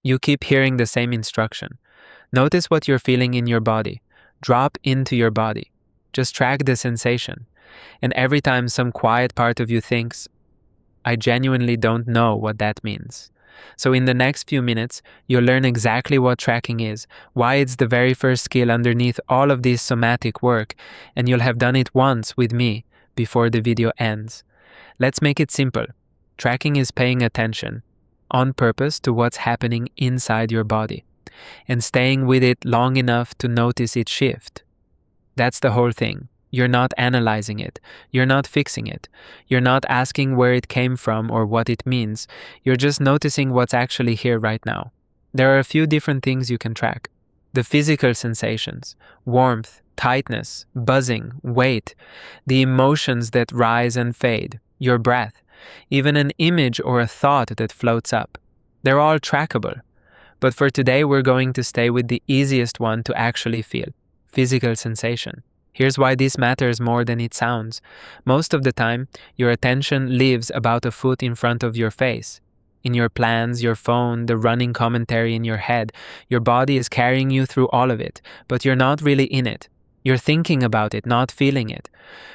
You keep hearing the same instruction. Notice what you're feeling in your body. Drop into your body. Just track the sensation. And every time some quiet part of you thinks, I genuinely don't know what that means. So in the next few minutes, you'll learn exactly what tracking is, why it's the very first skill underneath all of this somatic work, and you'll have done it once with me before the video ends. Let's make it simple. Tracking is paying attention on purpose to what's happening inside your body and staying with it long enough to notice it shift. That's the whole thing. You're not analyzing it. You're not fixing it. You're not asking where it came from or what it means. You're just noticing what's actually here right now. There are a few different things you can track. The physical sensations, warmth, tightness, buzzing, weight, the emotions that rise and fade, your breath, even an image or a thought that floats up. They're all trackable. But for today, we're going to stay with the easiest one to actually feel, physical sensation. Here's why this matters more than it sounds. Most of the time, your attention lives about a foot in front of your face. In your plans, your phone, the running commentary in your head, your body is carrying you through all of it, but you're not really in it. You're thinking about it, not feeling it.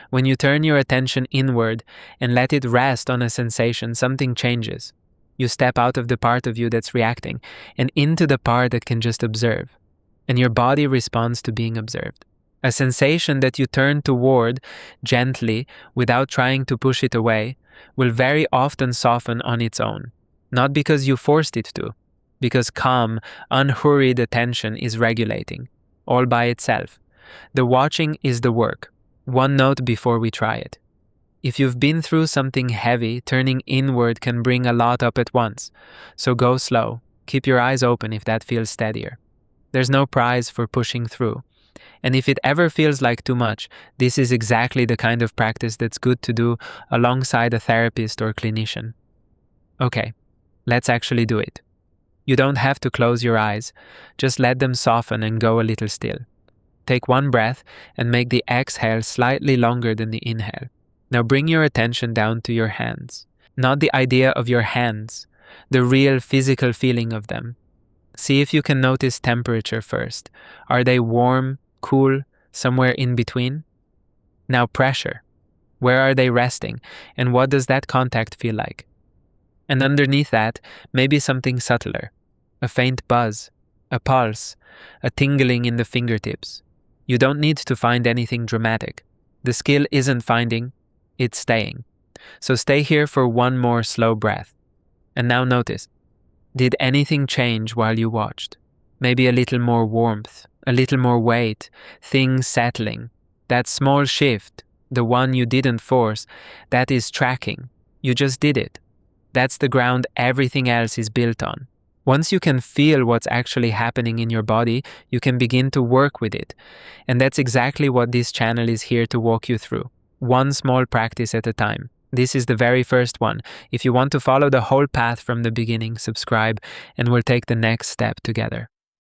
When you turn your attention inward and let it rest on a sensation, something changes. You step out of the part of you that's reacting and into the part that can just observe. And your body responds to being observed. A sensation that you turn toward gently without trying to push it away will very often soften on its own. Not because you forced it to, because calm, unhurried attention is regulating, all by itself. The watching is the work. One note before we try it. If you've been through something heavy, turning inward can bring a lot up at once. So go slow. Keep your eyes open if that feels steadier. There's no prize for pushing through. And if it ever feels like too much, this is exactly the kind of practice that's good to do alongside a therapist or clinician. Okay, let's actually do it. You don't have to close your eyes. Just let them soften and go a little still. Take one breath and make the exhale slightly longer than the inhale. Now bring your attention down to your hands. Not the idea of your hands, the real physical feeling of them. See if you can notice temperature first. Are they warm, cool, somewhere in between? Now pressure. Where are they resting, and what does that contact feel like? And underneath that, maybe something subtler. A faint buzz, a pulse, a tingling in the fingertips. You don't need to find anything dramatic. The skill isn't finding, it's staying. So stay here for one more slow breath. And now notice. Did anything change while you watched? Maybe a little more warmth, a little more weight, things settling. That small shift, the one you didn't force, that is tracking. You just did it. That's the ground everything else is built on. Once you can feel what's actually happening in your body, you can begin to work with it. And that's exactly what this channel is here to walk you through. One small practice at a time. This is the very first one. If you want to follow the whole path from the beginning, subscribe and we'll take the next step together.